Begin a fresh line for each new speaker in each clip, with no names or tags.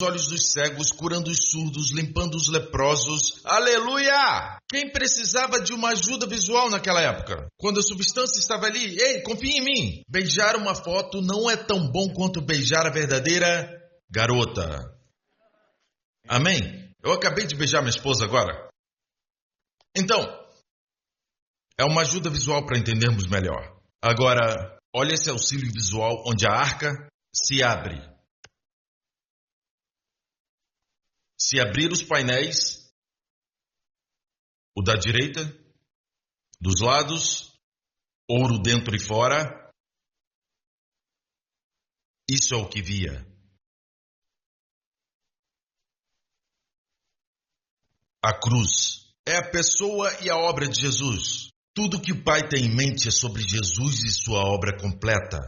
olhos dos cegos, curando os surdos, limpando os leprosos. Aleluia! Quem precisava de uma ajuda visual naquela época? Quando a substância estava ali, ei, confia em mim. Beijar uma foto não é tão bom quanto beijar a verdadeira garota. Amém? Eu acabei de beijar minha esposa agora. Então, é uma ajuda visual para entendermos melhor. Agora, olha esse auxílio visual onde a arca se abre. Se abrir os painéis, o da direita, dos lados, ouro dentro e fora, isso é o que via. A cruz é a pessoa e a obra de Jesus. Tudo que o Pai tem em mente é sobre Jesus e sua obra completa.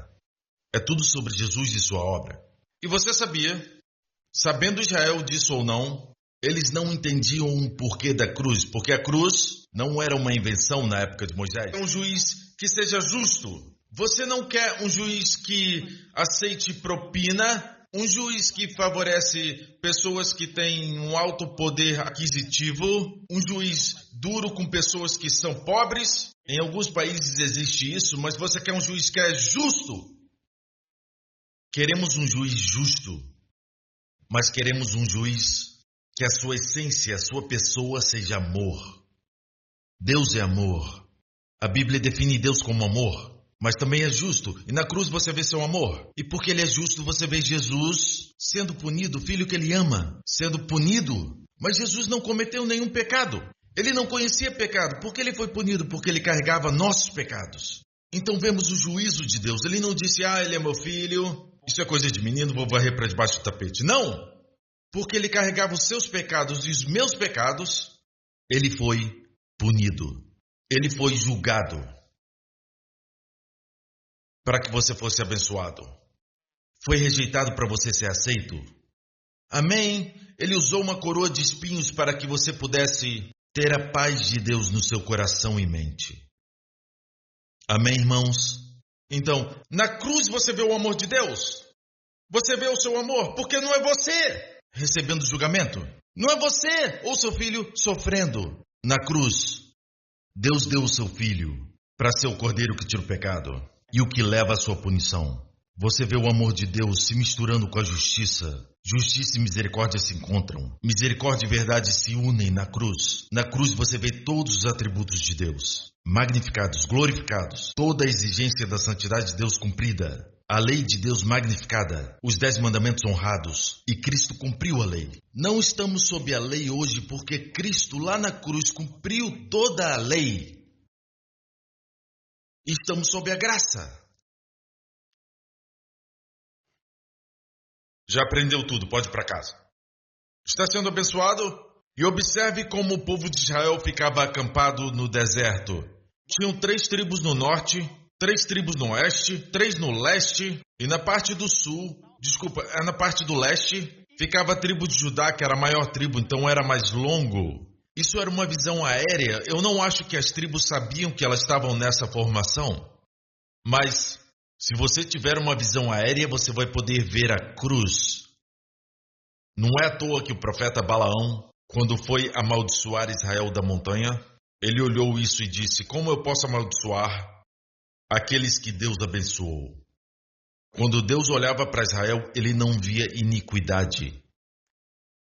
É tudo sobre Jesus e sua obra. E você sabia, sabendo Israel disso ou não, eles não entendiam o porquê da cruz, porque a cruz não era uma invenção na época de Moisés. É um juiz que seja justo. Você não quer um juiz que aceite propina, um juiz que favorece pessoas que têm um alto poder aquisitivo, um juiz duro com pessoas que são pobres. Em alguns países existe isso, mas você quer um juiz que é justo. Queremos um juiz justo, mas queremos um juiz que a sua essência, a sua pessoa seja amor. Deus é amor. A Bíblia define Deus como amor, mas também é justo. E na cruz você vê seu amor. E porque ele é justo, você vê Jesus sendo punido, o filho que ele ama, sendo punido. Mas Jesus não cometeu nenhum pecado. Ele não conhecia pecado. Por que ele foi punido? Porque ele carregava nossos pecados. Então vemos o juízo de Deus. Ele não disse, ele é meu filho, isso é coisa de menino, vou varrer para debaixo do tapete. Não! Porque ele carregava os seus pecados e os meus pecados, ele foi punido. Ele foi julgado para que você fosse abençoado. Foi rejeitado para você ser aceito. Amém? Ele usou uma coroa de espinhos para que você pudesse ter a paz de Deus no seu coração e mente. Amém, irmãos? Então, na cruz você vê o amor de Deus. Você vê o seu amor, porque não é você recebendo julgamento. Não é você ou seu filho sofrendo. Na cruz, Deus deu o seu filho para ser o cordeiro que tira o pecado e o que leva à sua punição. Você vê o amor de Deus se misturando com a justiça. Justiça e misericórdia se encontram. Misericórdia e verdade se unem na cruz. Na cruz você vê todos os atributos de Deus, magnificados, glorificados. Toda a exigência da santidade de Deus cumprida. A lei de Deus magnificada. Os 10 mandamentos honrados. E Cristo cumpriu a lei. Não estamos sob a lei hoje porque Cristo lá na cruz cumpriu toda a lei. Estamos sob a graça. Já aprendeu tudo, pode ir para casa. Está sendo abençoado? E observe como o povo de Israel ficava acampado no deserto. Tinham 3 tribos no norte, 3 tribos no oeste, 3 no leste. E na parte do sul, na parte do leste, ficava a tribo de Judá, que era a maior tribo, então era mais longo. Isso era uma visão aérea. Eu não acho que as tribos sabiam que elas estavam nessa formação. Mas se você tiver uma visão aérea, você vai poder ver a cruz. Não é à toa que o profeta Balaão, quando foi amaldiçoar Israel da montanha, ele olhou isso e disse, como eu posso amaldiçoar aqueles que Deus abençoou? Quando Deus olhava para Israel, ele não via iniquidade.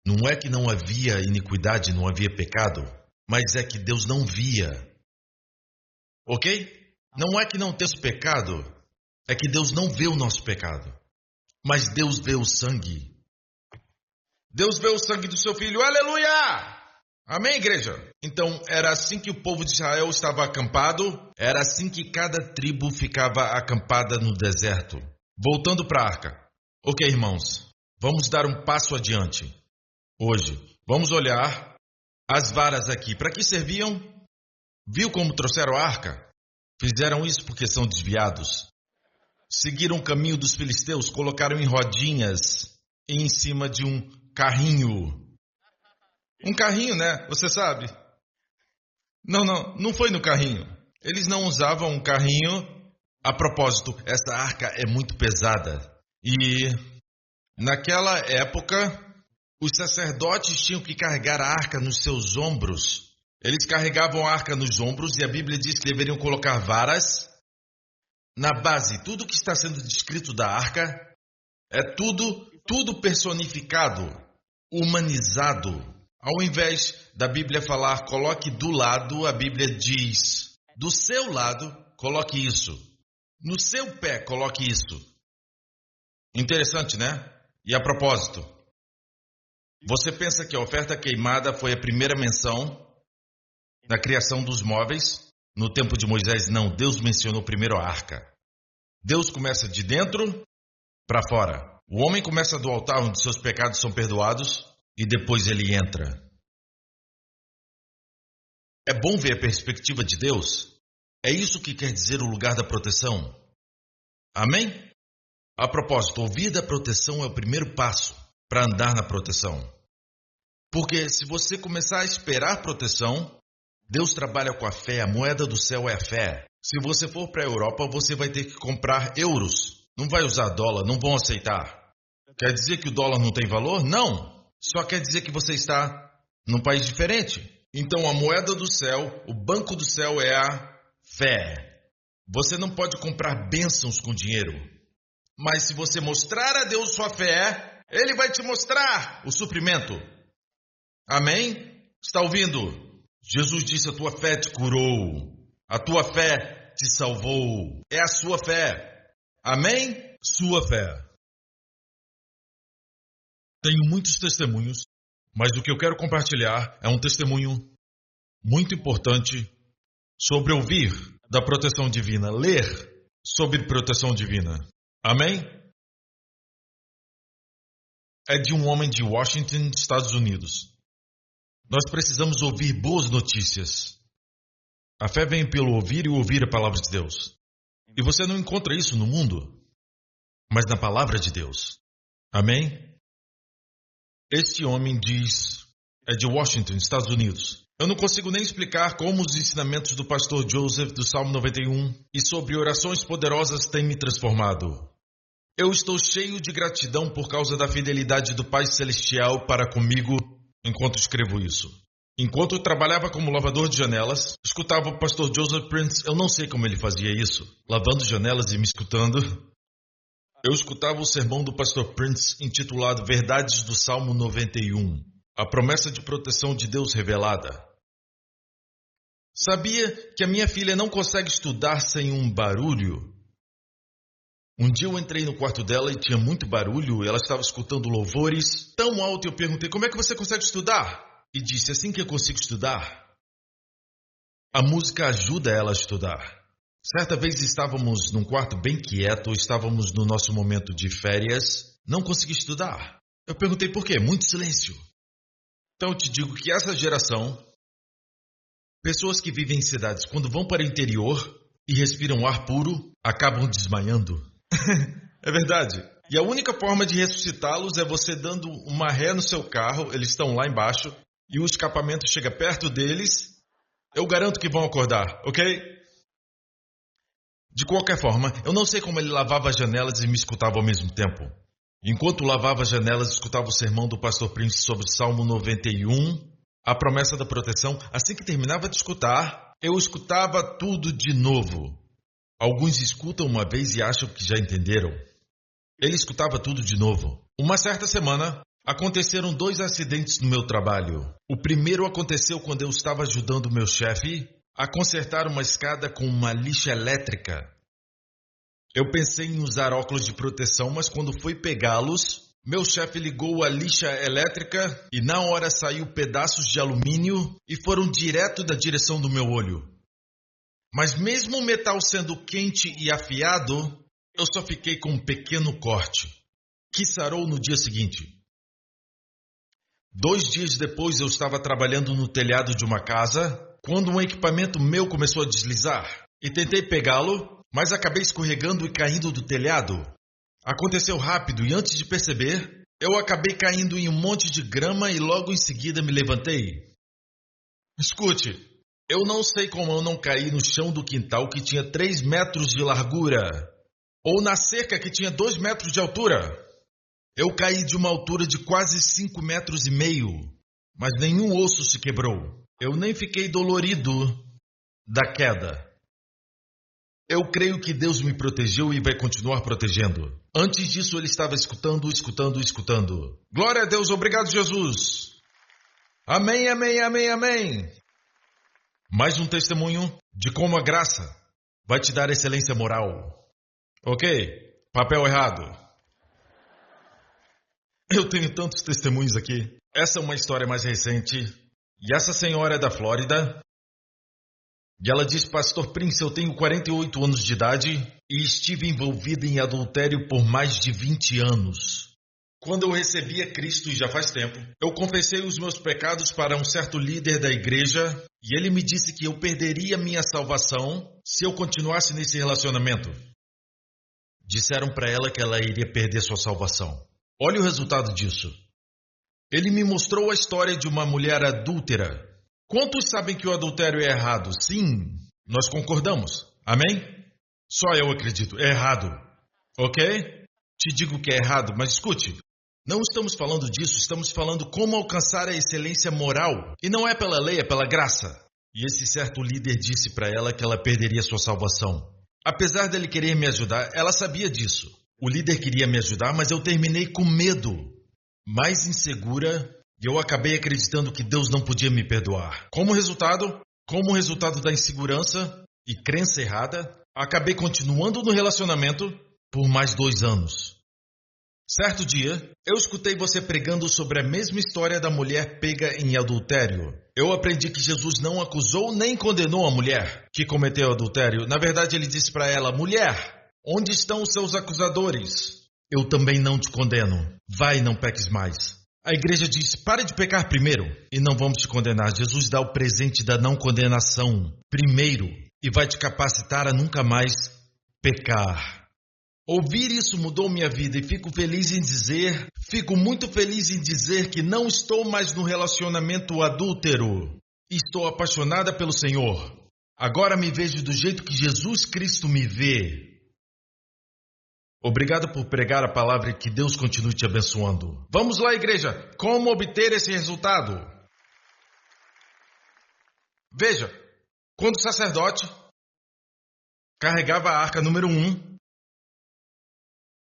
Não é que não havia iniquidade, não havia pecado, mas é que Deus não via. Ok? Não é que não tem pecado. É que Deus não vê o nosso pecado, mas Deus vê o sangue. Deus vê o sangue do seu filho. Aleluia! Amém, igreja? Então, era assim que o povo de Israel estava acampado. Era assim que cada tribo ficava acampada no deserto. Voltando para a arca. Ok, irmãos, vamos dar um passo adiante. Hoje, vamos olhar as varas aqui. Para que serviam? Viu como trouxeram a arca? Fizeram isso porque são desviados. Seguiram o caminho dos filisteus, colocaram em rodinhas em cima de um carrinho. Um carrinho, né? Você sabe? Não foi no carrinho. Eles não usavam um carrinho. A propósito, essa arca é muito pesada. E Naquela época, os sacerdotes tinham que carregar a arca nos seus ombros. Eles carregavam a arca nos ombros e a Bíblia diz que deveriam colocar varas na base. Tudo que está sendo descrito da arca é tudo personificado, humanizado. Ao invés da Bíblia falar, coloque do lado, a Bíblia diz, do seu lado, coloque isso. No seu pé, coloque isso. Interessante, né? E a propósito, você pensa que a oferta queimada foi a primeira menção na criação dos móveis? No tempo de Moisés, não. Deus mencionou primeiro a arca. Deus começa de dentro para fora. O homem começa do altar onde seus pecados são perdoados e depois ele entra. É bom ver a perspectiva de Deus. É isso que quer dizer o lugar da proteção. Amém? A propósito, ouvir da proteção é o primeiro passo para andar na proteção. Porque se você começar a esperar proteção, Deus trabalha com a fé, a moeda do céu é a fé. Se você for para a Europa, você vai ter que comprar euros. Não vai usar dólar, não vão aceitar. Quer dizer que o dólar não tem valor? Não. Só quer dizer que você está num país diferente. Então a moeda do céu, o banco do céu é a fé. Você não pode comprar bênçãos com dinheiro. Mas se você mostrar a Deus sua fé, Ele vai te mostrar o suprimento. Amém? Está ouvindo? Jesus disse, a tua fé te curou. A tua fé te salvou. É a sua fé. Amém? Sua fé. Tenho muitos testemunhos, mas o que eu quero compartilhar é um testemunho muito importante sobre ouvir da proteção divina, ler sobre proteção divina. Amém? É de um homem de Washington, Estados Unidos. Nós precisamos ouvir boas notícias. A fé vem pelo ouvir e ouvir a palavra de Deus. E você não encontra isso no mundo, mas na palavra de Deus. Amém? Este homem diz, é de Washington, Estados Unidos. Eu não consigo nem explicar como os ensinamentos do pastor Joseph do Salmo 91 e sobre orações poderosas têm me transformado. Eu estou cheio de gratidão por causa da fidelidade do Pai Celestial para comigo enquanto escrevo isso. Enquanto eu trabalhava como lavador de janelas, escutava o pastor Joseph Prince, eu não sei como ele fazia isso, lavando janelas e me escutando. Eu escutava o sermão do pastor Prince intitulado Verdades do Salmo 91, a promessa de proteção de Deus revelada. Sabia que a minha filha não consegue estudar sem um barulho? Um dia eu entrei no quarto dela e tinha muito barulho, ela estava escutando louvores tão alto e eu perguntei, como é que você consegue estudar? E disse, assim que eu consigo estudar. A música ajuda ela a estudar. Certa vez estávamos num quarto bem quieto, estávamos no nosso momento de férias, não consegui estudar. Eu perguntei por quê? Muito silêncio. Então eu te digo que essa geração, pessoas que vivem em cidades, quando vão para o interior e respiram ar puro, acabam desmaiando. É verdade. E a única forma de ressuscitá-los é você dando uma ré no seu carro, eles estão lá embaixo, e o escapamento chega perto deles, eu garanto que vão acordar, ok? De qualquer forma, eu não sei como ele lavava as janelas e me escutava ao mesmo tempo. Enquanto lavava as janelas, escutava o sermão do pastor Prince sobre o Salmo 91, a promessa da proteção. Assim que terminava de escutar, eu escutava tudo de novo. Alguns escutam uma vez e acham que já entenderam. Ele escutava tudo de novo. Uma certa semana, aconteceram 2 acidentes no meu trabalho. O primeiro aconteceu quando eu estava ajudando o meu chefe a consertar uma escada com uma lixa elétrica. Eu pensei em usar óculos de proteção, mas quando fui pegá-los, meu chefe ligou a lixa elétrica e na hora saiu pedaços de alumínio e foram direto da direção do meu olho. Mas mesmo o metal sendo quente e afiado, eu só fiquei com um pequeno corte, que sarou no dia seguinte. 2 dias depois eu estava trabalhando no telhado de uma casa, quando um equipamento meu começou a deslizar. E tentei pegá-lo, mas acabei escorregando e caindo do telhado. Aconteceu rápido e antes de perceber, eu acabei caindo em um monte de grama e logo em seguida me levantei. Escute. Eu não sei como eu não caí no chão do quintal que tinha 3 metros de largura, ou na cerca que tinha 2 metros de altura. Eu caí de uma altura de quase 5,5 metros, mas nenhum osso se quebrou. Eu nem fiquei dolorido da queda. Eu creio que Deus me protegeu e vai continuar protegendo. Antes disso, ele estava escutando. Glória a Deus, obrigado, Jesus. Amém, amém, amém, amém. Mais um testemunho de como a graça vai te dar excelência moral. Ok? Papel errado. Eu tenho tantos testemunhos aqui. Essa é uma história mais recente. E essa senhora é da Flórida. E ela diz: Pastor Prince, eu tenho 48 anos de idade e estive envolvida em adultério por mais de 20 anos. Quando eu recebi a Cristo, e já faz tempo, eu confessei os meus pecados para um certo líder da igreja e ele me disse que eu perderia minha salvação se eu continuasse nesse relacionamento. Disseram para ela que ela iria perder sua salvação. Olha o resultado disso. Ele me mostrou a história de uma mulher adúltera. Quantos sabem que o adultério é errado? Sim, nós concordamos. Amém? Só eu acredito. É errado. Ok? Te digo que é errado, mas escute. Não estamos falando disso, estamos falando como alcançar a excelência moral. E não é pela lei, é pela graça. E esse certo líder disse para ela que ela perderia sua salvação. Apesar dele querer me ajudar, ela sabia disso. O líder queria me ajudar, mas eu terminei com medo. Mais insegura, e eu acabei acreditando que Deus não podia me perdoar. Como resultado da insegurança e crença errada, acabei continuando no relacionamento por mais 2 anos. Certo dia, eu escutei você pregando sobre a mesma história da mulher pega em adultério. Eu aprendi que Jesus não acusou nem condenou a mulher que cometeu adultério. Na verdade, ele disse para ela: mulher, onde estão os seus acusadores? Eu também não te condeno. Vai e não peques mais. A igreja diz: pare de pecar primeiro e não vamos te condenar. Jesus dá o presente da não condenação primeiro e vai te capacitar a nunca mais pecar. Ouvir isso mudou minha vida e fico muito feliz em dizer que não estou mais no relacionamento adúltero. Estou apaixonada pelo Senhor. Agora me vejo do jeito que Jesus Cristo me vê. Obrigado por pregar a palavra e que Deus continue te abençoando. Vamos lá, igreja. Como obter esse resultado? Veja, quando o sacerdote carregava a arca número 1,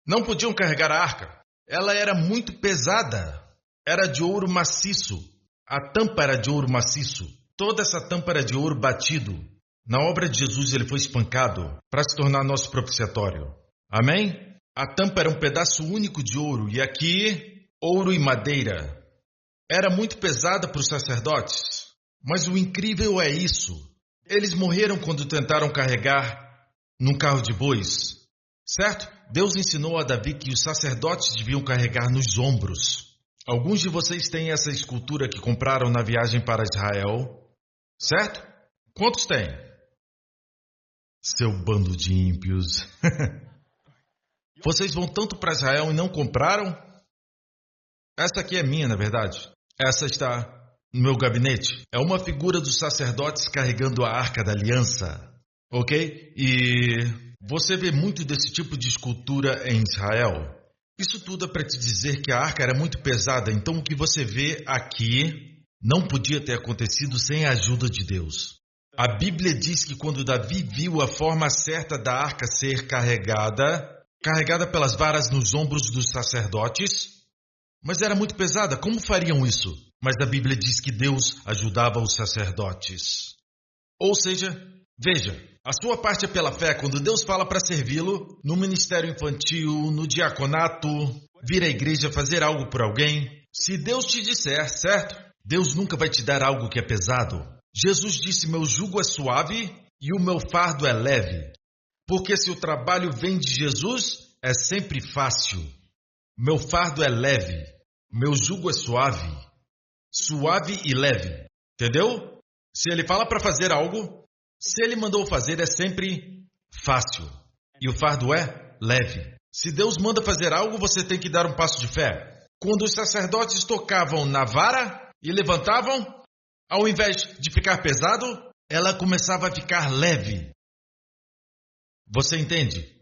não podiam carregar a arca. Ela era muito pesada. Era de ouro maciço. A tampa era de ouro maciço. Toda essa tampa era de ouro batido. Na obra de Jesus ele foi espancado para se tornar nosso propiciatório. Amém? A tampa era um pedaço único de ouro e aqui, ouro e madeira. Era muito pesada para os sacerdotes. Mas o incrível é isso. Eles morreram quando tentaram carregar num carro de bois. Certo? Deus ensinou a Davi que os sacerdotes deviam carregar nos ombros. Alguns de vocês têm essa escultura que compraram na viagem para Israel. Certo? Quantos têm? Seu bando de ímpios. Vocês vão tanto para Israel e não compraram? Essa aqui é minha, na verdade. Essa está no meu gabinete. É uma figura dos sacerdotes carregando a Arca da Aliança. Ok? E você vê muito desse tipo de escultura em Israel. Isso tudo é para te dizer que a arca era muito pesada. Então o que você vê aqui não podia ter acontecido sem a ajuda de Deus. A Bíblia diz que quando Davi viu a forma certa da arca ser carregada pelas varas nos ombros dos sacerdotes, mas era muito pesada, como fariam isso? Mas a Bíblia diz que Deus ajudava os sacerdotes. Ou seja, veja, a sua parte é pela fé. Quando Deus fala para servi-lo, no ministério infantil, no diaconato, vir à igreja, fazer algo por alguém, se Deus te disser, certo? Deus nunca vai te dar algo que é pesado. Jesus disse: meu jugo é suave e o meu fardo é leve. Porque se o trabalho vem de Jesus, é sempre fácil. Meu fardo é leve, meu jugo é suave e leve. Entendeu? Se ele fala para fazer algo, se ele mandou fazer, é sempre fácil. E o fardo é leve. Se Deus manda fazer algo, você tem que dar um passo de fé. Quando os sacerdotes tocavam na vara e levantavam, ao invés de ficar pesado, ela começava a ficar leve. Você entende?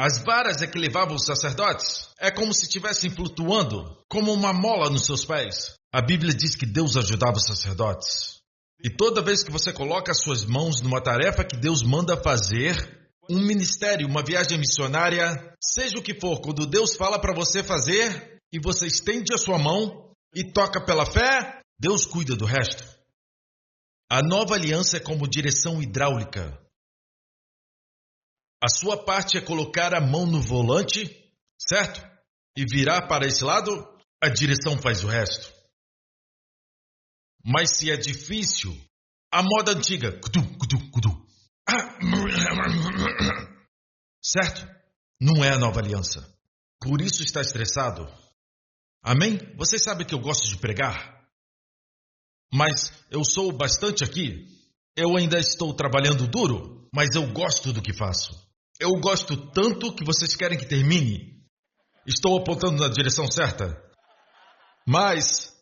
As varas é que levavam os sacerdotes. É como se estivessem flutuando, como uma mola nos seus pés. A Bíblia diz que Deus ajudava os sacerdotes. E toda vez que você coloca as suas mãos numa tarefa que Deus manda fazer, um ministério, uma viagem missionária, seja o que for, quando Deus fala para você fazer, e você estende a sua mão e toca pela fé, Deus cuida do resto. A nova aliança é como direção hidráulica. A sua parte é colocar a mão no volante, certo? E virar para esse lado, a direção faz o resto. Mas se é difícil, a moda antiga, certo? Não é a nova aliança. Por isso está estressado. Amém? Vocês sabem que eu gosto de pregar. Mas eu sou bastante aqui. Eu ainda estou trabalhando duro, mas eu gosto do que faço. Eu gosto tanto que vocês querem que termine. Estou apontando na direção certa. Mas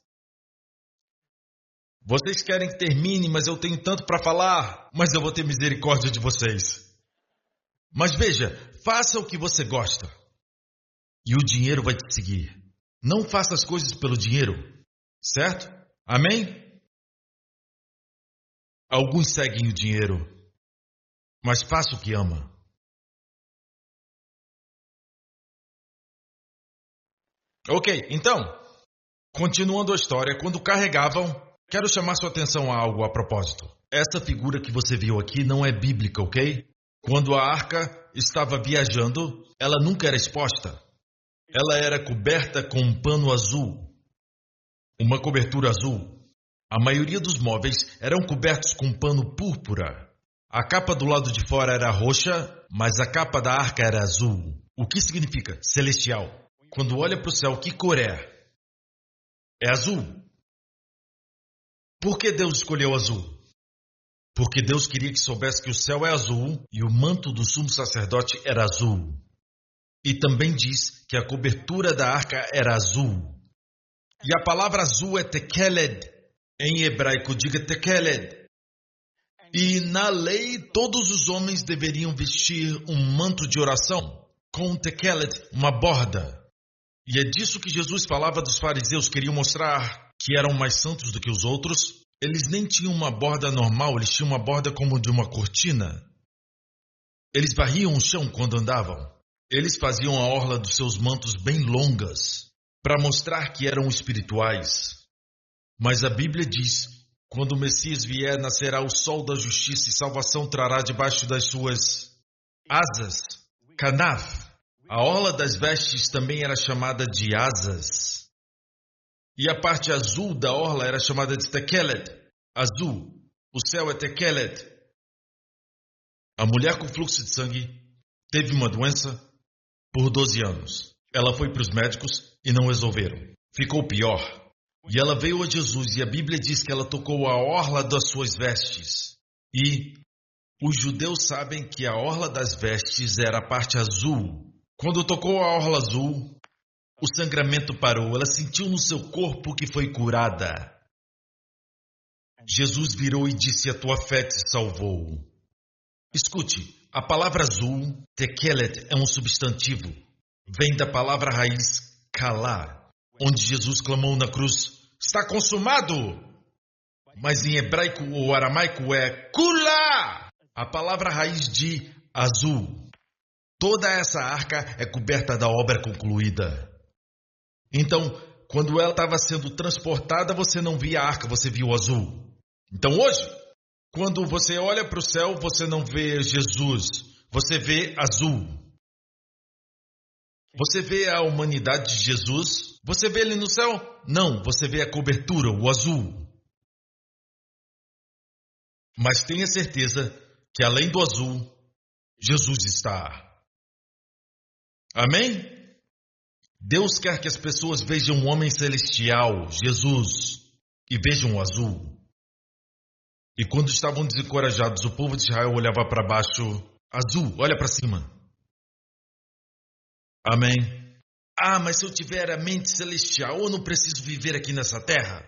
vocês querem que termine, mas eu tenho tanto para falar. Mas eu vou ter misericórdia de vocês. Mas veja, faça o que você gosta. E o dinheiro vai te seguir. Não faça as coisas pelo dinheiro. Certo? Amém? Alguns seguem o dinheiro. Mas faça o que ama. Ok, então, continuando a história, quando carregavam, quero chamar sua atenção a algo a propósito. Essa figura que você viu aqui não é bíblica, ok? Quando a arca estava viajando, ela nunca era exposta. Ela era coberta com um pano azul, uma cobertura azul. A maioria dos móveis eram cobertos com pano púrpura. A capa do lado de fora era roxa, mas a capa da arca era azul. O que significa? Celestial. Quando olha para o céu, que cor é? É azul. Por que Deus escolheu azul? Porque Deus queria que soubesse que o céu é azul e o manto do sumo sacerdote era azul. E também diz que a cobertura da arca era azul. E a palavra azul é tekeled. Em hebraico, diga tekeled. E na lei, todos os homens deveriam vestir um manto de oração com tekeled, uma borda. E é disso que Jesus falava dos fariseus, queriam mostrar que eram mais santos do que os outros. Eles nem tinham uma borda normal, eles tinham uma borda como de uma cortina. Eles varriam o chão quando andavam. Eles faziam a orla dos seus mantos bem longas, para mostrar que eram espirituais. Mas a Bíblia diz, quando o Messias vier, nascerá o sol da justiça e salvação trará debaixo das suas asas, canaf. A orla das vestes também era chamada de asas. E a parte azul da orla era chamada de tekeled, azul. O céu é tekeled. A mulher com fluxo de sangue teve uma doença por 12 anos. Ela foi para os médicos e não resolveram. Ficou pior. E ela veio a Jesus e a Bíblia diz que ela tocou a orla das suas vestes. E os judeus sabem que a orla das vestes era a parte azul. Quando tocou a orla azul, o sangramento parou. Ela sentiu no seu corpo que foi curada. Jesus virou e disse, a tua fé te salvou. Escute, a palavra azul, tekelet, é um substantivo. Vem da palavra raiz, kalá, onde Jesus clamou na cruz, está consumado! Mas em hebraico ou aramaico é kula! A palavra raiz de azul. Toda essa arca é coberta da obra concluída. Então, quando ela estava sendo transportada, você não via a arca, você via o azul. Então hoje, quando você olha para o céu, você não vê Jesus, você vê azul. Você vê a humanidade de Jesus? Você vê ele no céu? Não, você vê a cobertura, o azul. Mas tenha certeza que além do azul, Jesus está. Amém? Deus quer que as pessoas vejam um homem celestial, Jesus, e vejam o azul. E quando estavam desencorajados, o povo de Israel olhava para baixo, azul, olha para cima. Amém? Ah, mas se eu tiver a mente celestial, eu não preciso viver aqui nessa terra.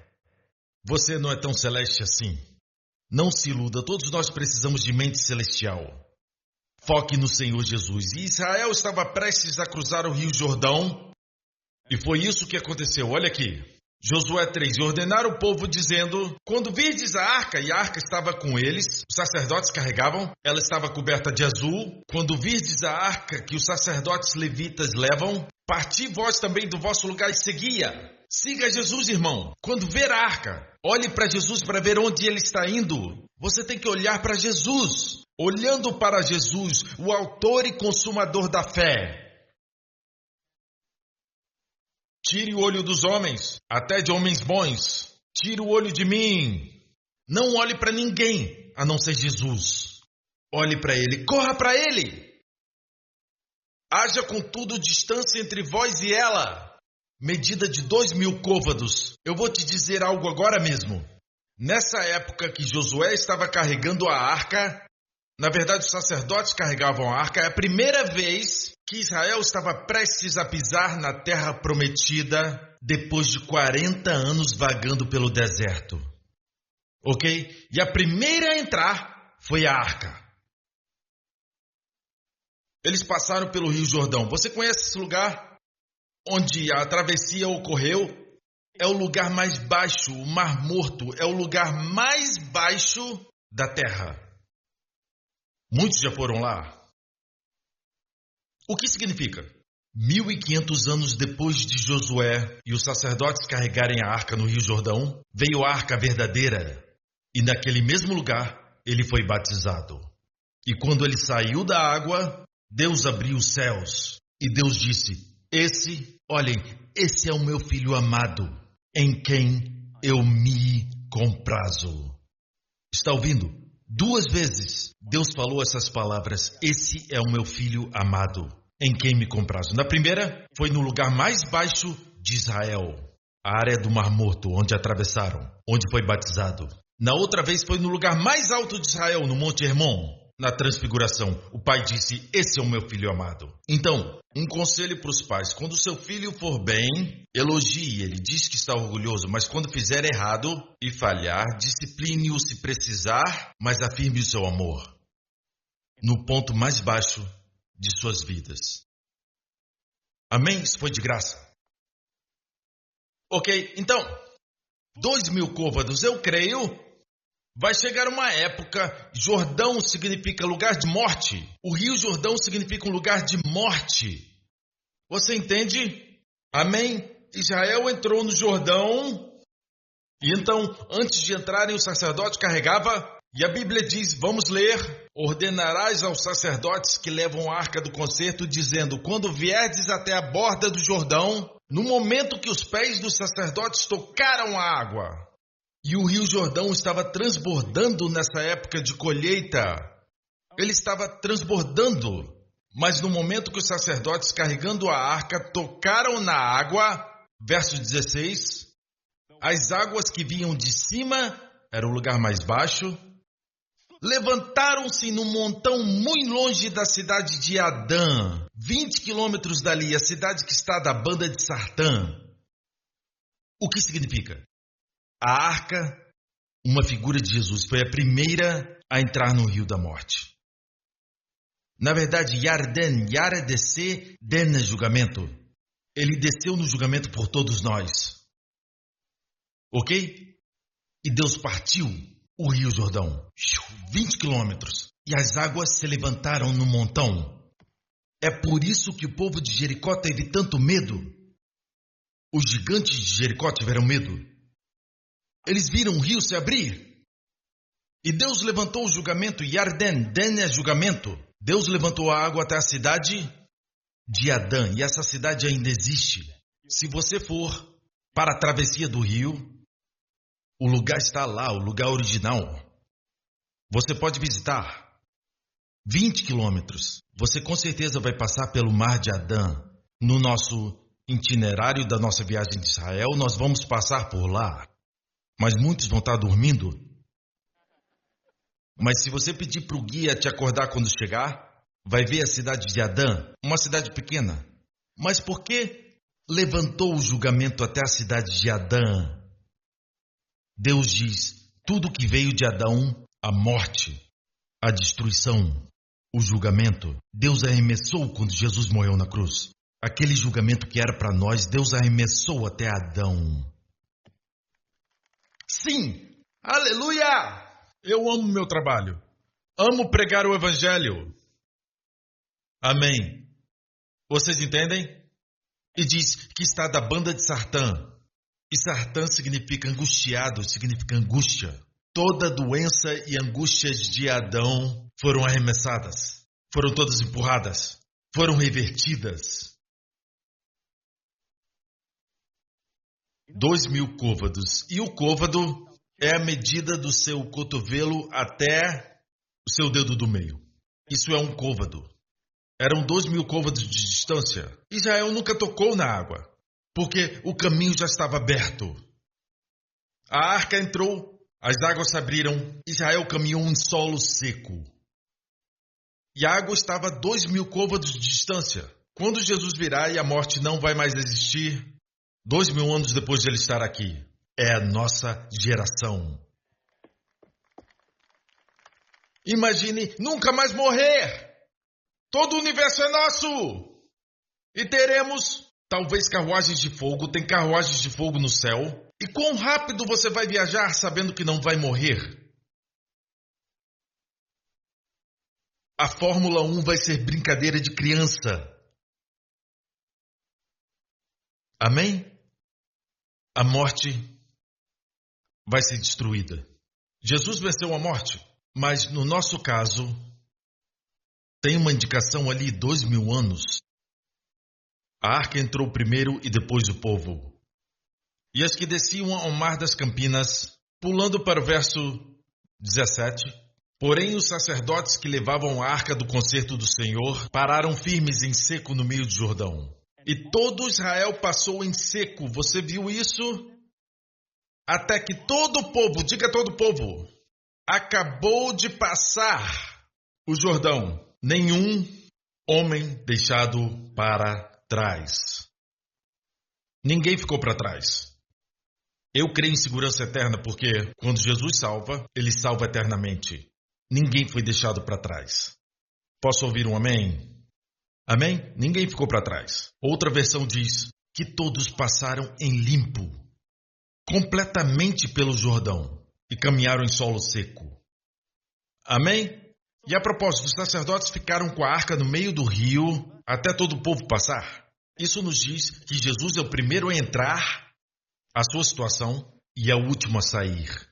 Você não é tão celeste assim. Não se iluda, todos nós precisamos de mente celestial. Foque no Senhor Jesus. E Israel estava prestes a cruzar o Rio Jordão. E foi isso que aconteceu. Olha aqui. Josué 3. E ordenaram o povo dizendo: quando virdes a arca, e a arca estava com eles, os sacerdotes carregavam, ela estava coberta de azul. Quando virdes a arca que os sacerdotes levitas levam, parti vós também do vosso lugar e seguia. Siga Jesus, irmão. Quando ver a arca, olhe para Jesus para ver onde ele está indo. Você tem que olhar para Jesus. Olhando para Jesus, o autor e consumador da fé. Tire o olho dos homens, até de homens bons. Tire o olho de mim. Não olhe para ninguém, a não ser Jesus. Olhe para ele, corra para ele. Haja contudo distância entre vós e ela, medida de 2.000 côvados. Eu vou te dizer algo agora mesmo. Nessa época que Josué estava carregando a arca, na verdade os sacerdotes carregavam a arca, é a primeira vez que Israel estava prestes a pisar na terra prometida depois de 40 anos vagando pelo deserto. Ok? E a primeira a entrar foi a arca. Eles passaram pelo Rio Jordão. Você conhece esse lugar onde a travessia ocorreu? É o lugar mais baixo, o Mar Morto. É o lugar mais baixo da terra. Muitos já foram lá. O que significa? 1.500 anos depois de Josué e os sacerdotes carregarem a arca no Rio Jordão, veio a arca verdadeira. E naquele mesmo lugar, ele foi batizado. E quando ele saiu da água, Deus abriu os céus. E Deus disse: olhem, esse é o meu filho amado, em quem eu me comprazo. Está ouvindo? 2 vezes Deus falou essas palavras: esse é o meu filho amado, em quem me comprazo. Na primeira, foi no lugar mais baixo de Israel, a área do Mar Morto, onde atravessaram, onde foi batizado. Na outra vez, foi no lugar mais alto de Israel, no Monte Hermon, na transfiguração. O pai disse: esse é o meu filho amado. Então, um conselho para os pais: quando seu filho for bem, elogie ele, diz que está orgulhoso, mas quando fizer errado e falhar, discipline-o se precisar, mas afirme o seu amor no ponto mais baixo de suas vidas. Amém? Isso foi de graça. Ok, então, 2.000 côvados, eu creio. Vai chegar uma época, Jordão significa lugar de morte. O Rio Jordão significa um lugar de morte. Você entende? Amém? Israel entrou no Jordão. E então, antes de entrarem, o sacerdote carregava. E a Bíblia diz, vamos ler: ordenarás aos sacerdotes que levam a arca do concerto, dizendo: quando vierdes até a borda do Jordão, no momento que os pés dos sacerdotes tocaram a água. E o Rio Jordão estava transbordando nessa época de colheita. Ele estava transbordando. Mas no momento que os sacerdotes carregando a arca tocaram na água, verso 16, as águas que vinham de cima, era o lugar mais baixo, levantaram-se num montão muito longe da cidade de Adã, 20 quilômetros dali, a cidade que está da banda de Sartã. O que significa? A arca, uma figura de Jesus, foi a primeira a entrar no rio da morte. Na verdade, Yarden, Yara descer, Den é julgamento. Ele desceu no julgamento por todos nós. Ok? E Deus partiu o Rio Jordão, 20 quilômetros, e as águas se levantaram no montão. É por isso que o povo de Jericó teve tanto medo. Os gigantes de Jericó tiveram medo. Eles viram o rio se abrir. E Deus levantou o julgamento. Yarden, Den é julgamento. Deus levantou a água até a cidade de Adã. E essa cidade ainda existe. Se você for para a travessia do rio, o lugar está lá, o lugar original. Você pode visitar. 20 quilômetros. Você com certeza vai passar pelo mar de Adã. No nosso itinerário da nossa viagem de Israel, nós vamos passar por lá. Mas muitos vão estar dormindo. Mas se você pedir para o guia te acordar quando chegar, vai ver a cidade de Adã, uma cidade pequena. Mas por que levantou o julgamento até a cidade de Adã? Deus diz: tudo que veio de Adão, a morte, a destruição. O julgamento, Deus arremessou quando Jesus morreu na cruz. Aquele julgamento que era para nós, Deus arremessou até Adão. Sim! Aleluia! Eu amo meu trabalho. Amo pregar o Evangelho. Amém. Vocês entendem? E diz que está da banda de Sartã. E Sartã significa angustiado, significa angústia. Toda doença e angústias de Adão foram arremessadas. Foram todas empurradas. Foram revertidas. 2.000 côvados. E o côvado é a medida do seu cotovelo até o seu dedo do meio. Isso é um côvado. Eram 2.000 côvados de distância. Israel nunca tocou na água, porque o caminho já estava aberto. A arca entrou, as águas se abriram, Israel caminhou em solo seco. E a água estava a 2.000 côvados de distância. Quando Jesus virá e a morte não vai mais existir, 2.000 anos depois de ele estar aqui, é a nossa geração. Imagine nunca mais morrer. Todo o universo é nosso. E teremos, talvez, carruagens de fogo. Tem carruagens de fogo no céu. E quão rápido você vai viajar sabendo que não vai morrer? A Fórmula 1 vai ser brincadeira de criança. Amém? A morte vai ser destruída. Jesus venceu a morte, mas no nosso caso, tem uma indicação ali, 2.000 anos. A arca entrou primeiro e depois o povo. E as que desciam ao mar das Campinas, pulando para o verso 17, porém os sacerdotes que levavam a arca do concerto do Senhor pararam firmes em seco no meio do Jordão. E todo Israel passou em seco. Você viu isso? Até que todo o povo, diga todo o povo, acabou de passar o Jordão. Nenhum homem deixado para trás. Ninguém ficou para trás. Eu creio em segurança eterna porque quando Jesus salva, Ele salva eternamente. Ninguém foi deixado para trás. Posso ouvir um amém? Amém? Ninguém ficou para trás. Outra versão diz que todos passaram em limpo, completamente pelo Jordão e caminharam em solo seco. Amém? E a propósito, os sacerdotes ficaram com a arca no meio do rio até todo o povo passar. Isso nos diz que Jesus é o primeiro a entrar a sua situação e é o último a sair.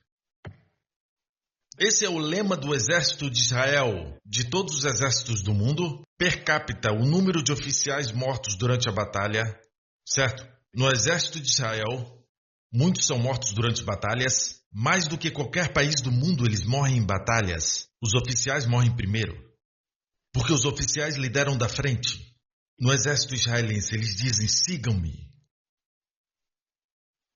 Esse é o lema do exército de Israel, de todos os exércitos do mundo. Per capita, o número de oficiais mortos durante a batalha, certo? No exército de Israel, muitos são mortos durante batalhas. Mais do que qualquer país do mundo, eles morrem em batalhas. Os oficiais morrem primeiro, porque os oficiais lideram da frente. No exército israelense, eles dizem, sigam-me.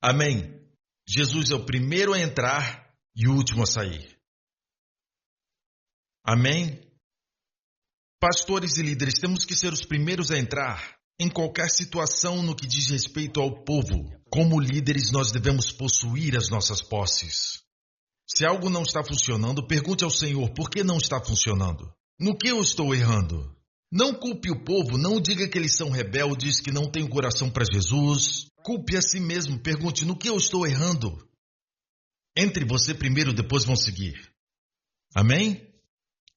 Amém. Jesus é o primeiro a entrar e o último a sair. Amém? Pastores e líderes, temos que ser os primeiros a entrar em qualquer situação no que diz respeito ao povo. Como líderes, nós devemos possuir as nossas posses. Se algo não está funcionando, pergunte ao Senhor, por que não está funcionando? No que eu estou errando? Não culpe o povo, não diga que eles são rebeldes, que não têm o coração para Jesus. Culpe a si mesmo, pergunte, no que eu estou errando? Entre você primeiro, depois vão seguir. Amém?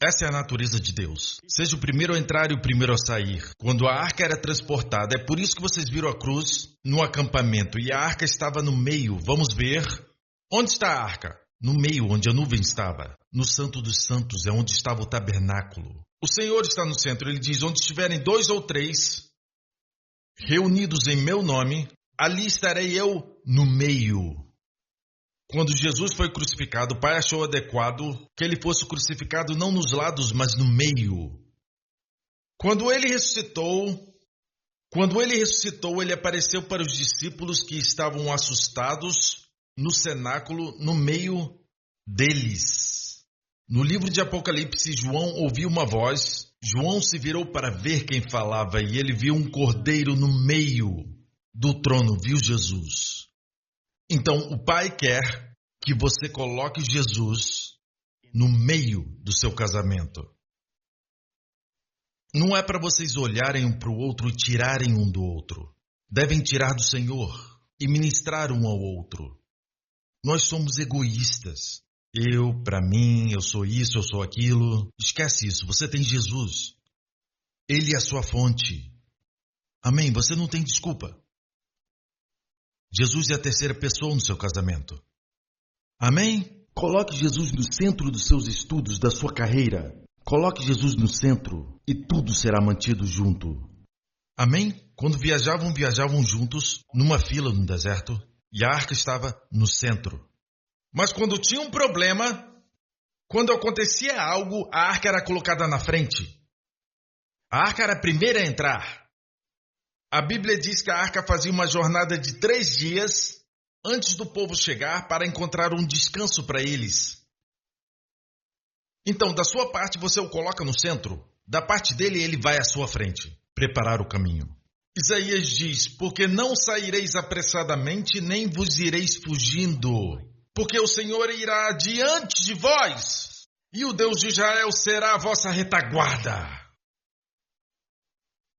Essa é a natureza de Deus. Seja o primeiro a entrar e o primeiro a sair. Quando a arca era transportada, é por isso que vocês viram a cruz no acampamento. E a arca estava no meio. Vamos ver. Onde está a arca? No meio, onde a nuvem estava. No Santo dos Santos, é onde estava o tabernáculo. O Senhor está no centro. Ele diz, onde estiverem 2 ou 3 reunidos em meu nome, ali estarei eu no meio. Quando Jesus foi crucificado, o Pai achou adequado que ele fosse crucificado não nos lados, mas no meio. Quando ele ressuscitou, ele apareceu para os discípulos que estavam assustados no cenáculo, no meio deles. No livro de Apocalipse, João ouviu uma voz. João se virou para ver quem falava e ele viu um cordeiro no meio do trono, viu Jesus. Então, o Pai quer que você coloque Jesus no meio do seu casamento. Não é para vocês olharem um para o outro e tirarem um do outro. Devem tirar do Senhor e ministrar um ao outro. Nós somos egoístas. Eu, para mim, eu sou isso, eu sou aquilo. Esquece isso, você tem Jesus. Ele é a sua fonte. Amém? Você não tem desculpa. Jesus é a terceira pessoa no seu casamento. Amém? Coloque Jesus no centro dos seus estudos, da sua carreira. Coloque Jesus no centro e tudo será mantido junto. Amém? Quando viajavam juntos, numa fila no deserto, e a arca estava no centro. Mas quando tinha um problema, quando acontecia algo, a arca era colocada na frente. A arca era a primeira a entrar. A Bíblia diz que a arca fazia uma jornada de 3 dias antes do povo chegar para encontrar um descanso para eles. Então, da sua parte, você o coloca no centro. Da parte dele, ele vai à sua frente, preparar o caminho. Isaías diz, porque não saireis apressadamente, nem vos ireis fugindo, porque o Senhor irá diante de vós, e o Deus de Israel será a vossa retaguarda.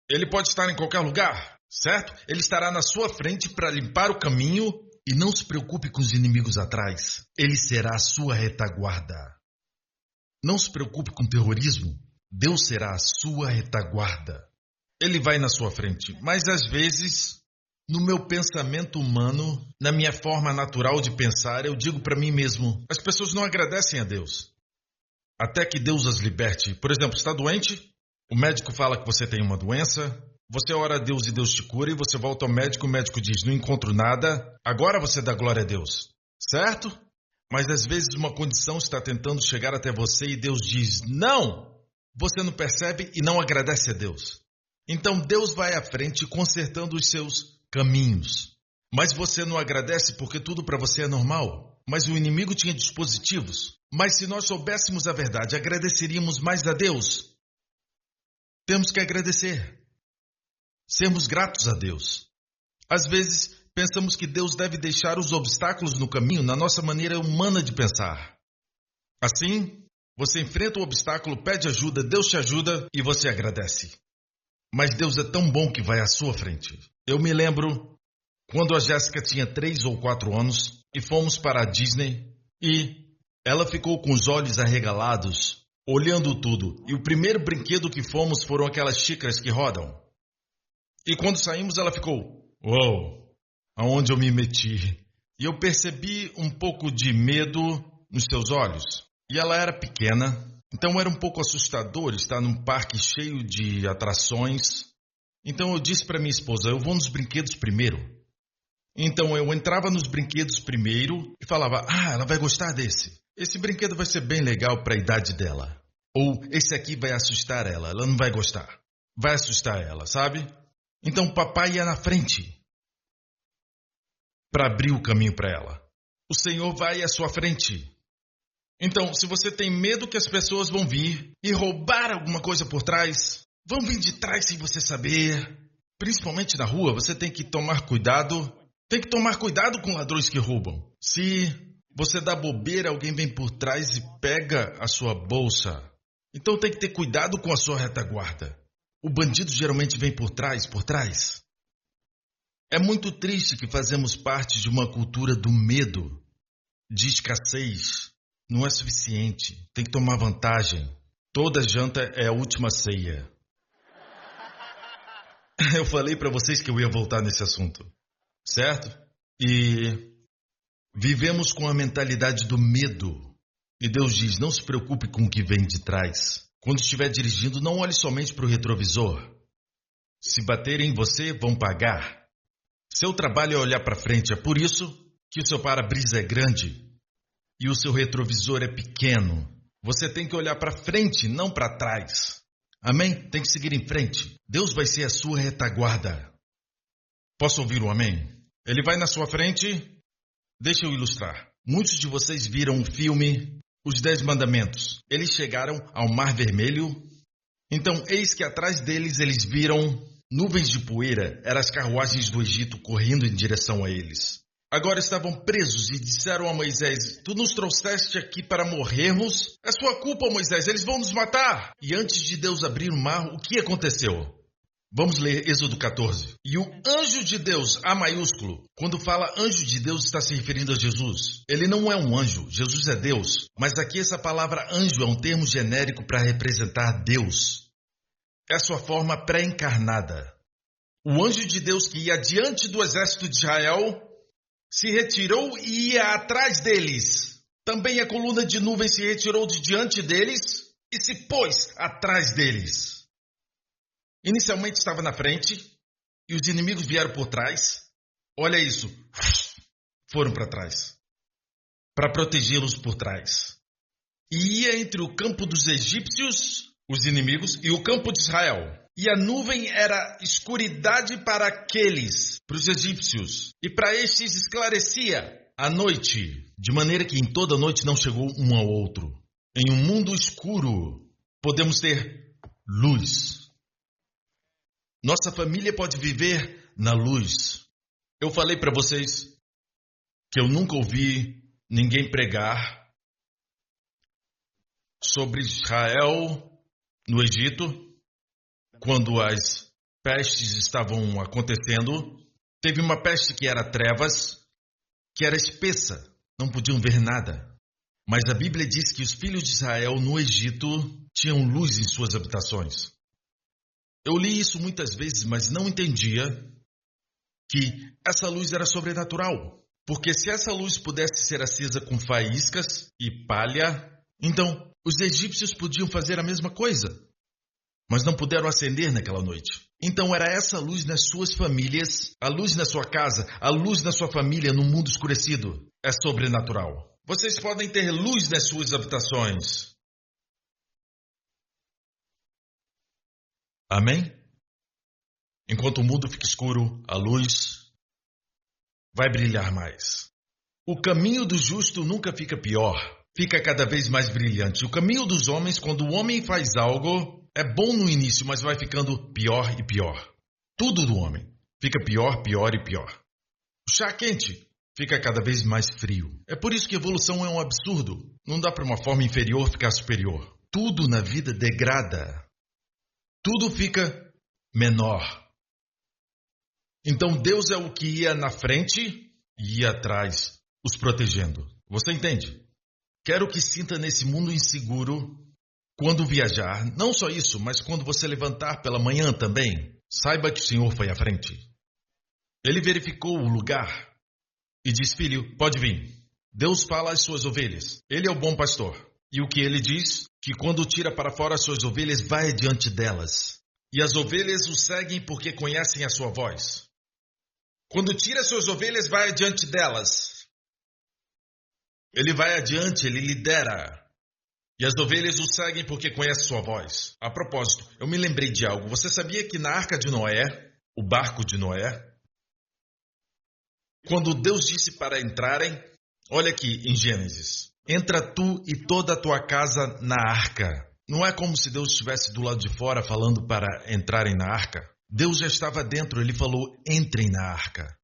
Ele pode estar em qualquer lugar, certo? Ele estará na sua frente para limpar o caminho, e não se preocupe com os inimigos atrás. Ele será a sua retaguarda. Não se preocupe com terrorismo. Deus será a sua retaguarda. Ele vai na sua frente. Mas às vezes, no meu pensamento humano, na minha forma natural de pensar, eu digo para mim mesmo, as pessoas não agradecem a Deus. Até que Deus as liberte. Por exemplo, está doente? O médico fala que você tem uma doença. Você ora a Deus e Deus te cura. E você volta ao médico, o médico diz, não encontro nada. Agora você dá glória a Deus. Certo? Mas às vezes uma condição está tentando chegar até você e Deus diz, não! Você não percebe e não agradece a Deus. Então Deus vai à frente consertando os seus caminhos. Mas você não agradece porque tudo para você é normal. Mas o inimigo tinha dispositivos. Mas se nós soubéssemos a verdade, agradeceríamos mais a Deus. Temos que agradecer. Sermos gratos a Deus. Às vezes, pensamos que Deus deve deixar os obstáculos no caminho na nossa maneira humana de pensar. Assim, você enfrenta o obstáculo, pede ajuda, Deus te ajuda e você agradece. Mas Deus é tão bom que vai à sua frente. Eu me lembro quando a Jéssica tinha 3 ou 4 anos e fomos para a Disney e ela ficou com os olhos arregalados, olhando tudo. E o primeiro brinquedo que fomos foram aquelas xícaras que rodam. E quando saímos ela ficou, uou, aonde eu me meti? E eu percebi um pouco de medo nos seus olhos. E ela era pequena, então era um pouco assustador estar num parque cheio de atrações. Então eu disse para minha esposa, eu vou nos brinquedos primeiro. Então eu entrava nos brinquedos primeiro e falava, ela vai gostar desse. Esse brinquedo vai ser bem legal para a idade dela. Ou esse aqui vai assustar ela, ela não vai gostar. Vai assustar ela, sabe? Então papai ia na frente para abrir o caminho para ela. O Senhor vai à sua frente. Então, se você tem medo que as pessoas vão vir e roubar alguma coisa por trás, vão vir de trás sem você saber. Principalmente na rua, você tem que tomar cuidado. Tem que tomar cuidado com ladrões que roubam. Se você dá bobeira, alguém vem por trás e pega a sua bolsa. Então tem que ter cuidado com a sua retaguarda. O bandido geralmente vem por trás. É muito triste que fazemos parte de uma cultura do medo, de escassez. Não é suficiente. Tem que tomar vantagem. Toda janta é a última ceia. Eu falei para vocês que eu ia voltar nesse assunto, certo? E vivemos com a mentalidade do medo. E Deus diz, não se preocupe com o que vem de trás. Quando estiver dirigindo, não olhe somente para o retrovisor. Se baterem em você, vão pagar. Seu trabalho é olhar para frente. É por isso que o seu para-brisa é grande e o seu retrovisor é pequeno. Você tem que olhar para frente, não para trás. Amém? Tem que seguir em frente. Deus vai ser a sua retaguarda. Posso ouvir um amém? Ele vai na sua frente. Deixa eu ilustrar. Muitos de vocês viram o filme Os 10 Mandamentos. Eles chegaram ao Mar Vermelho. Então, eis que atrás deles eles viram nuvens de poeira. Eram as carruagens do Egito correndo em direção a eles. agora estavam presos e disseram a Moisés: tu nos trouxeste aqui para morrermos? É sua culpa, Moisés, eles vão nos matar. E antes de Deus abrir o mar, o que aconteceu? Vamos ler Êxodo 14. E o anjo de Deus, A maiúsculo, quando fala anjo de Deus, está se referindo a Jesus. Ele não é um anjo, Jesus é Deus. Mas aqui essa palavra anjo é um termo genérico para representar Deus. É a sua forma pré-encarnada. O anjo de Deus que ia diante do exército de Israel se retirou e ia atrás deles. Também a coluna de nuvem se retirou de diante deles e se pôs atrás deles. Inicialmente estava na frente e os inimigos vieram por trás. Olha isso. Foram para trás. Para protegê-los por trás. E ia entre o campo dos egípcios, os inimigos, e o campo de Israel. E a nuvem era escuridade para aqueles, para os egípcios. E para estes esclarecia a noite, de maneira que em toda noite não chegou um ao outro. Em um mundo escuro, podemos ter luz. Nossa família pode viver na luz. Eu falei para vocês que eu nunca ouvi ninguém pregar sobre Israel no Egito, quando as pestes estavam acontecendo. Teve uma peste que era trevas, que era espessa, não podiam ver nada. Mas a Bíblia diz que os filhos de Israel no Egito tinham luz em suas habitações. Eu li isso muitas vezes, mas não entendia que essa luz era sobrenatural. Porque se essa luz pudesse ser acesa com faíscas e palha, então os egípcios podiam fazer a mesma coisa. Mas não puderam acender naquela noite. Então era essa luz nas suas famílias, a luz na sua casa, a luz na sua família no mundo escurecido. É sobrenatural. Vocês podem ter luz nas suas habitações. Amém? Enquanto o mundo fica escuro, a luz vai brilhar mais. O caminho do justo nunca fica pior, fica cada vez mais brilhante. O caminho dos homens, quando o homem faz algo, é bom no início, mas vai ficando pior e pior. Tudo do homem fica pior, pior e pior. O chá quente fica cada vez mais frio. É por isso que a evolução é um absurdo. Não dá para uma forma inferior ficar superior. Tudo na vida degrada. Tudo fica menor. Então Deus é o que ia na frente e ia atrás, os protegendo. Você entende? Quero que sinta nesse mundo inseguro, quando viajar, não só isso, mas quando você levantar pela manhã também, saiba que o Senhor foi à frente. Ele verificou o lugar e diz: filho, pode vir. Deus fala às suas ovelhas. Ele é o bom pastor. E o que ele diz? Que quando tira para fora as suas ovelhas, vai adiante delas. E as ovelhas o seguem porque conhecem a sua voz. Quando tira as suas ovelhas, vai adiante delas. Ele vai adiante, ele lidera. E as ovelhas o seguem porque conhecem a sua voz. A propósito, eu me lembrei de algo. Você sabia que na arca de Noé, o barco de Noé, quando Deus disse para entrarem, olha aqui em Gênesis: entra tu e toda a tua casa na arca. Não é como se Deus estivesse do lado de fora falando para entrarem na arca. Deus já estava dentro, ele falou: entrem na arca.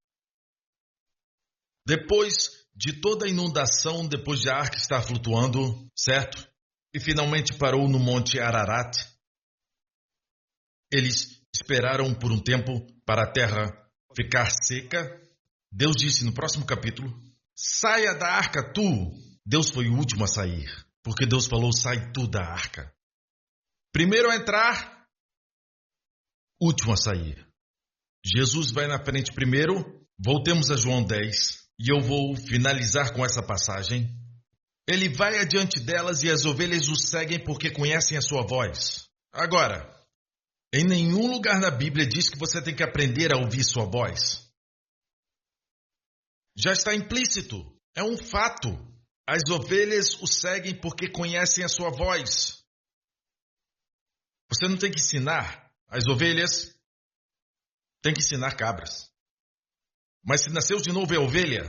Depois de toda a inundação, depois de a arca estar flutuando, certo? E finalmente parou no Monte Ararat. Eles esperaram por um tempo para a terra ficar seca. Deus disse no próximo capítulo: saia da arca tu. Deus foi o último a sair, porque Deus falou: sai tu da arca. Primeiro a entrar, último a sair. Jesus vai na frente primeiro. Voltemos a João 10, e eu vou finalizar com essa passagem. Ele vai adiante delas e as ovelhas o seguem porque conhecem a sua voz. Agora, em nenhum lugar na Bíblia diz que você tem que aprender a ouvir sua voz. Já está implícito, é um fato. As ovelhas o seguem porque conhecem a sua voz. Você não tem que ensinar. As ovelhas têm que ensinar cabras. Mas se nasceu de novo é ovelha.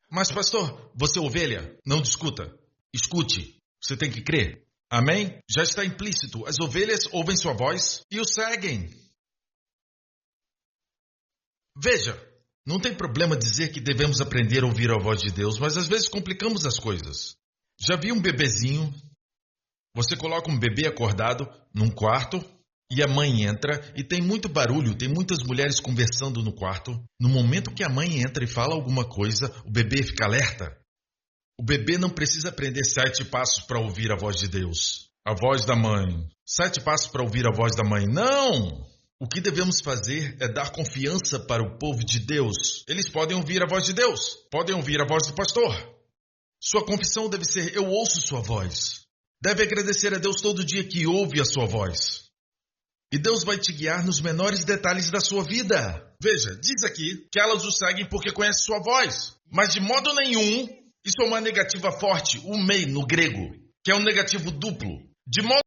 Mas pastor, você é ovelha? Não discuta. Escute. Você tem que crer. Amém? Já está implícito. As ovelhas ouvem sua voz e o seguem. Veja, Não tem problema dizer que devemos aprender a ouvir a voz de Deus, mas às vezes complicamos as coisas. Já viu um bebezinho? Você coloca um bebê acordado num quarto e a mãe entra e tem muito barulho, tem muitas mulheres conversando no quarto. No momento que a mãe entra e fala alguma coisa, o bebê fica alerta. O bebê não precisa aprender 7 passos para ouvir a voz de Deus. A voz da mãe. 7 passos para ouvir a voz da mãe. Não! O que devemos fazer é dar confiança para o povo de Deus. Eles podem ouvir a voz de Deus. Podem ouvir a voz do pastor. Sua confissão deve ser: eu ouço sua voz. Deve agradecer a Deus todo dia que ouve a sua voz. E Deus vai te guiar nos menores detalhes da sua vida. Veja, diz aqui que elas o seguem porque conhecem sua voz. Mas de modo nenhum, isso é uma negativa forte, o mei no grego, que é um negativo duplo. De modo